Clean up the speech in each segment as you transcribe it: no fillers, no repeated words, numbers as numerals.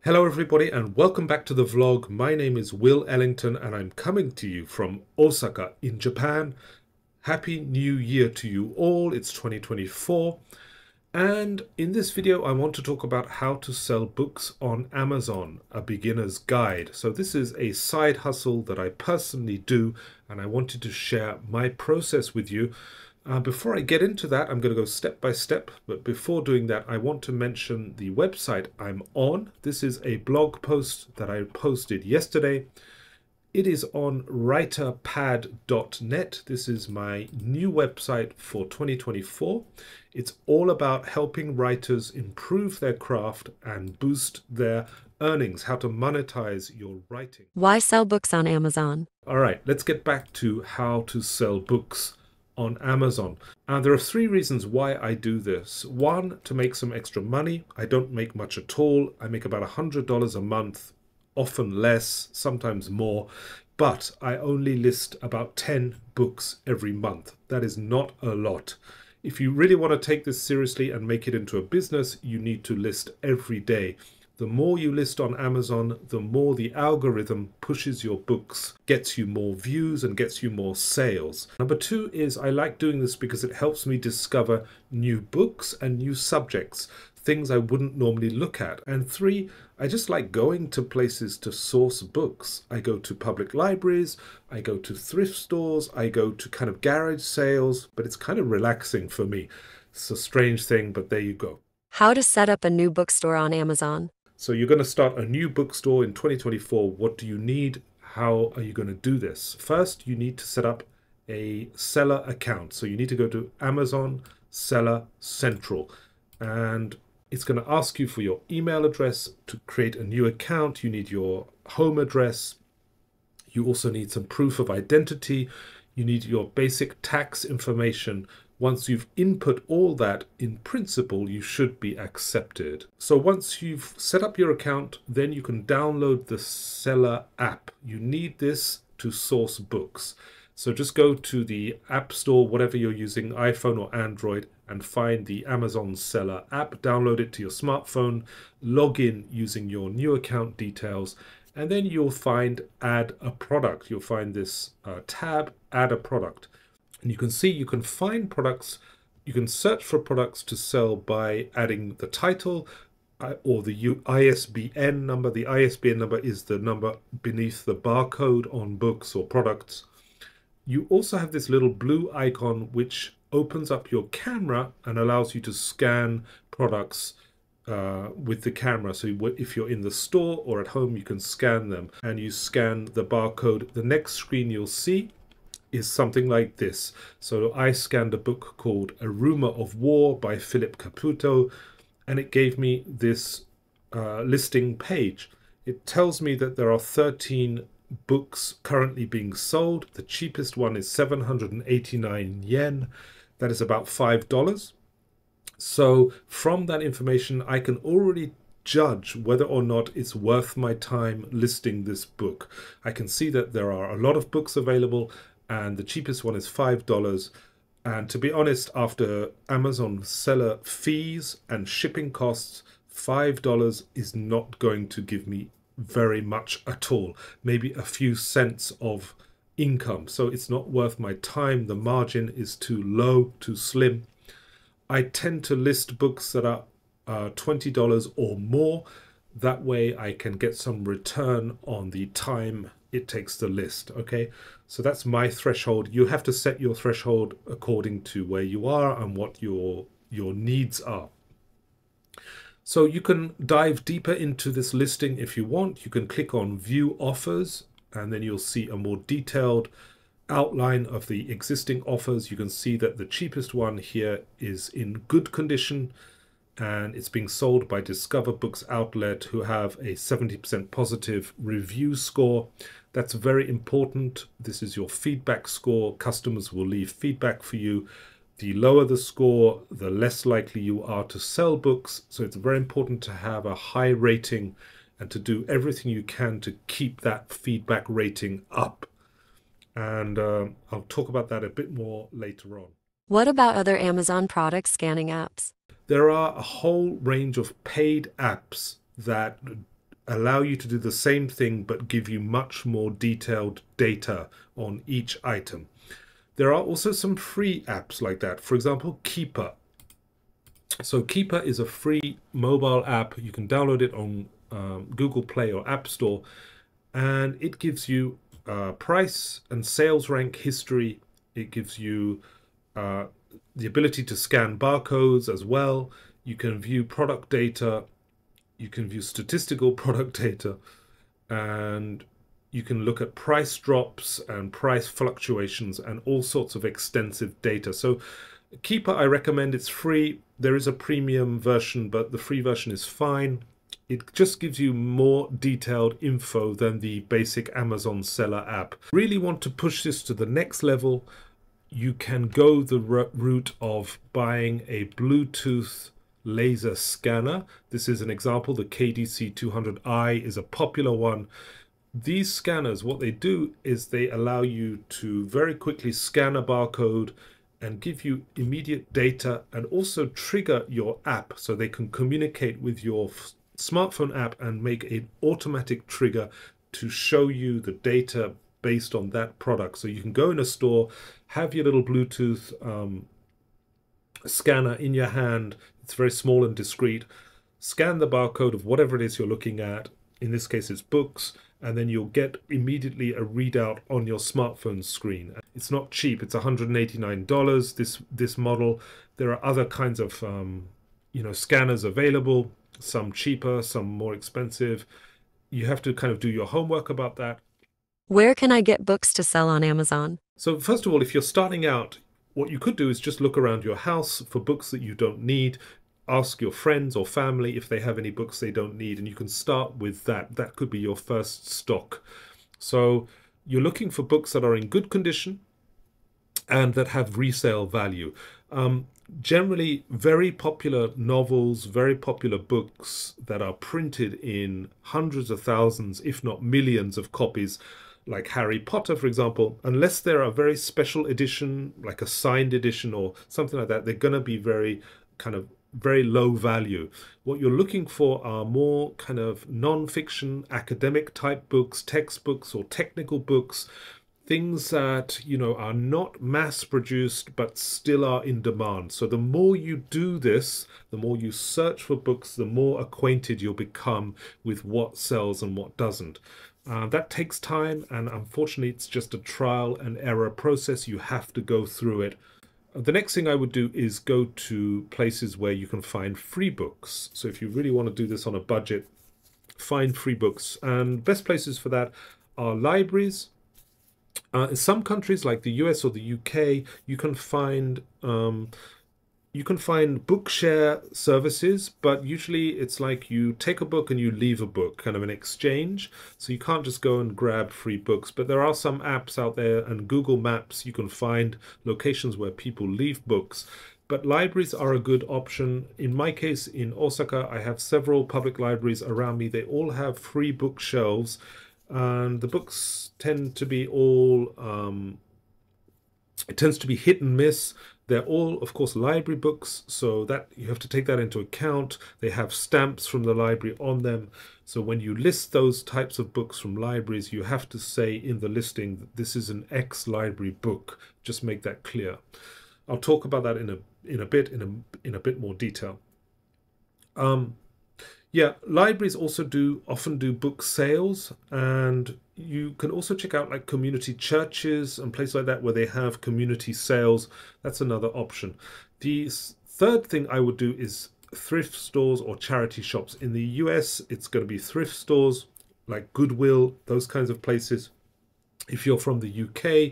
Hello everybody and welcome back to the vlog. My name is Will Ellington and I'm coming to you from Osaka in Japan. Happy New Year to you all. It's 2024 and in this video I want to talk about how to sell books on Amazon, a beginner's guide. So this is a side hustle that I personally do and I wanted to share my process with you. Before I get into that, I'm going to go step by step. But before doing that, I want to mention the website I'm on. This is a blog post that I posted yesterday. It is on writerpad.net. This is my new website for 2024. It's all about helping writers improve their craft and boost their earnings, how to monetize your writing. Why sell books on Amazon? All right, let's get back to how to sell books on Amazon. There are three reasons why I do this. One, to make some extra money. I don't make much at all. I make about $100 a month, often less, sometimes more, but I only list about 10 books every month. That is not a lot. If you really want to take this seriously and make it into a business, you need to list every day. The more you list on Amazon, the more the algorithm pushes your books, gets you more views and gets you more sales. Number two is I like doing this because it helps me discover new books and new subjects, things I wouldn't normally look at. And three, I just like going to places to source books. I go to public libraries, I go to thrift stores, I go to kind of garage sales, but it's kind of relaxing for me. It's a strange thing, but there you go. How to set up a new bookstore on Amazon? So you're going to start a new bookstore in 2024. What do you need? How are you going to do this? First, you need to set up a seller account. So you need to go to Amazon Seller Central, and it's going to ask you for your email address to create a new account. You need your home address. You also need some proof of identity. You need your basic tax information. Once you've input all that, in principle, you should be accepted. So once you've set up your account, then you can download the Seller app. You need this to source books. So just go to the App Store, whatever you're using, iPhone or Android, and find the Amazon Seller app. Download it to your smartphone, log in using your new account details, and then you'll find Add a Product. You'll find this tab, Add a Product. And you can see you can find products, you can search for products to sell by adding the title or the ISBN number. The ISBN number is the number beneath the barcode on books or products. You also have this little blue icon which opens up your camera and allows you to scan products with the camera. So if you're in the store or at home, you can scan them and you scan the barcode. The next screen you'll see is something like this. So I scanned a book called A Rumor of War by Philip Caputo, and it gave me this listing page. It tells me that there are 13 books currently being sold. The cheapest one is 789 yen. That is about $5. So from that information, I can already judge whether or not it's worth my time listing this book. I can see that there are a lot of books available, and the cheapest one is $5. And to be honest, after Amazon seller fees and shipping costs, $5 is not going to give me very much at all. Maybe a few cents of income. So it's not worth my time. The margin is too low, too slim. I tend to list books that are $20 or more. That way I can get some return on the time it takes to list. Okay, so that's my threshold. You have to set your threshold according to where you are and what your needs are. So you can dive deeper into this listing if you want. You can click on view offers and then you'll see a more detailed outline of the existing offers. You can see that the cheapest one here is in good condition and it's being sold by Discover Books Outlet, who have a 70% positive review score. That's very important. This is your feedback score. Customers will leave feedback for you. The lower the score, the less likely you are to sell books. So it's very important to have a high rating and to do everything you can to keep that feedback rating up. And I'll talk about that a bit more later on. What about other Amazon product scanning apps? There are a whole range of paid apps that allow you to do the same thing but give you much more detailed data on each item. There are also some free apps like that. For example, Keeper. So Keeper is a free mobile app. You can download it on Google Play or App Store, and it gives you price and sales rank history. It gives you the ability to scan barcodes as well. You can view product data. You can view statistical product data, and you can look at price drops and price fluctuations and all sorts of extensive data. So Keeper, I recommend. It's free. There is a premium version, but the free version is fine. It just gives you more detailed info than the basic Amazon seller app. Really want to push this to the next level, you can go the route of buying a Bluetooth laser scanner. This is an example. The KDC 200i is a popular one. These scanners, what they do is they allow you to very quickly scan a barcode and give you immediate data, and also trigger your app so they can communicate with your smartphone app and make an automatic trigger to show you the data based on that product. So you can go in a store, have your little Bluetooth scanner in your hand. It's very small and discreet. Scan the barcode of whatever it is you're looking at. In this case, it's books. And then you'll get immediately a readout on your smartphone screen. It's not cheap. It's $189, this model. There are other kinds of scanners available, some cheaper, some more expensive. You have to kind of do your homework about that. Where can I get books to sell on Amazon? So first of all, if you're starting out, what you could do is just look around your house for books that you don't need. Ask your friends or family if they have any books they don't need, and you can start with that. That could be your first stock. So you're looking for books that are in good condition and that have resale value. Generally, very popular novels, very popular books that are printed in hundreds of thousands, if not millions of copies, like Harry Potter, for example, unless they're a very special edition, like a signed edition or something like that, they're going to be very low value. What you're looking for are more kind of non-fiction, academic type books, textbooks or technical books, things that, are not mass produced but still are in demand. So the more you do this, the more you search for books, the more acquainted you'll become with what sells and what doesn't. That takes time, and unfortunately it's just a trial and error process. You have to go through it. The next thing I would do is go to places where you can find free books. So if you really want to do this on a budget, find free books. And best places for that are libraries. In some countries like the US or the UK, you can find Bookshare services, but usually it's like you take a book and you leave a book, kind of an exchange. So you can't just go and grab free books, but there are some apps out there, and Google Maps, you can find locations where people leave books. But libraries are a good option. In my case, in Osaka, I have several public libraries around me. They all have free bookshelves, and the books tend to be all, it tends to be hit and miss. They're all, of course, library books, so that you have to take that into account. They have stamps from the library on them. So when you list those types of books from libraries, you have to say in the listing that this is an ex-library book. Just make that clear. I'll talk about that in a bit more detail. Yeah, libraries also often do book sales, and you can also check out like community churches and places like that where they have community sales. That's another option. The third thing I would do is thrift stores or charity shops. In the US, it's going to be thrift stores like Goodwill, those kinds of places. If you're from the UK,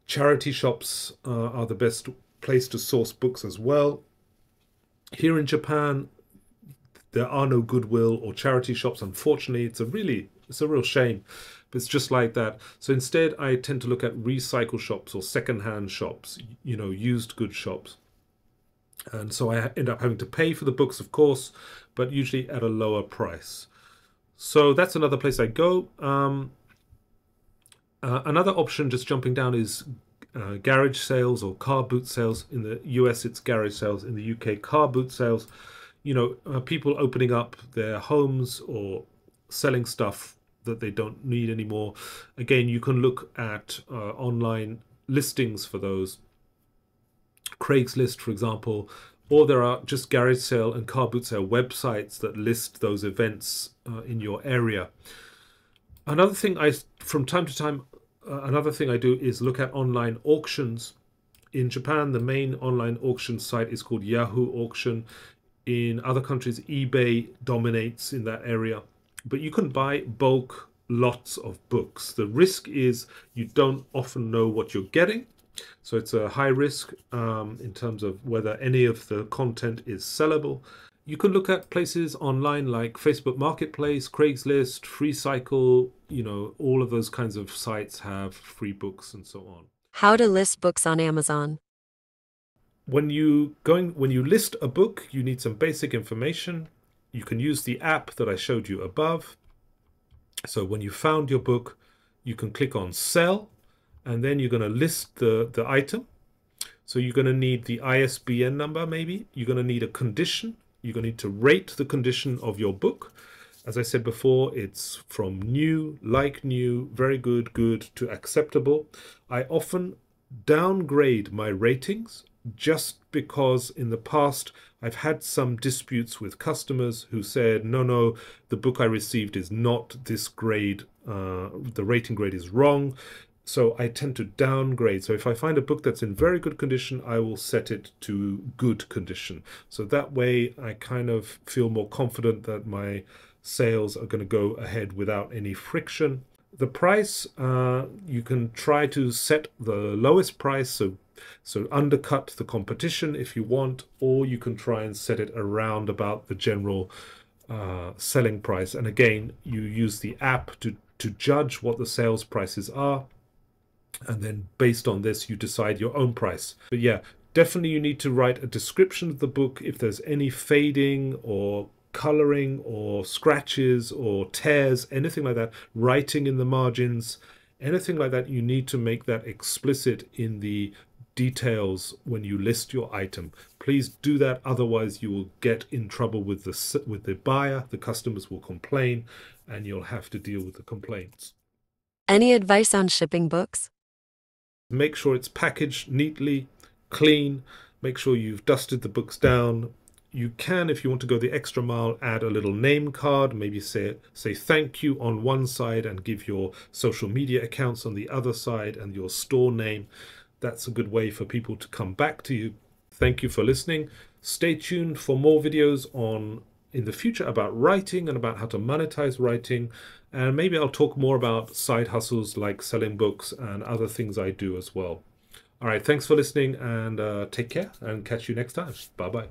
charity shops are the best place to source books as well. Here in Japan, there are no Goodwill or charity shops, unfortunately. It's a real shame, but it's just like that. So instead, I tend to look at recycle shops or secondhand shops, used goods shops. And so I end up having to pay for the books, of course, but usually at a lower price. So that's another place I go. Another option, just jumping down, is garage sales or car boot sales. In the US, it's garage sales. In the UK, car boot sales. People opening up their homes or selling stuff that they don't need anymore. Again, you can look at online listings for those. Craigslist, for example, or there are just garage sale and car boot sale websites that list those events in your area. Another thing from time to time, another thing I do is look at online auctions. In Japan, the main online auction site is called Yahoo Auction. In other countries, eBay dominates in that area. But you can buy bulk lots of books. The risk is you don't often know what you're getting. So it's a high risk in terms of whether any of the content is sellable. You can look at places online like Facebook Marketplace, Craigslist, FreeCycle, all of those kinds of sites have free books and so on. How to list books on Amazon. When you list a book, you need some basic information. You can use the app that I showed you above. So when you found your book, you can click on Sell, and then you're going to list the item. So you're going to need the ISBN number, maybe. You're going to need a condition. You're going to need to rate the condition of your book. As I said before, it's from new, like new, very good, good to acceptable. I often downgrade my ratings just because in the past I've had some disputes with customers who said, no, the book I received is not this grade, the rating grade is wrong. So I tend to downgrade. So if I find a book that's in very good condition, I will set it to good condition. So that way I kind of feel more confident that my sales are going to go ahead without any friction. The price, you can try to set the lowest price, so undercut the competition if you want, or you can try and set it around about the general selling price. And again, you use the app to judge what the sales prices are. And then based on this, you decide your own price. But yeah, definitely you need to write a description of the book. If there's any fading or coloring or scratches or tears, anything like that, writing in the margins, anything like that, you need to make that explicit in the details when you list your item. Please do that, otherwise you will get in trouble with the buyer. The customers will complain and you'll have to deal with the complaints. Any advice on shipping books? Make sure it's packaged neatly, clean. Make sure you've dusted the books down. You can, if you want to go the extra mile, add a little name card, maybe say thank you on one side and give your social media accounts on the other side and your store name. That's a good way for people to come back to you. Thank you for listening. Stay tuned for more videos in the future about writing and about how to monetize writing. And maybe I'll talk more about side hustles like selling books and other things I do as well. All right, thanks for listening, and take care and catch you next time. Bye-bye.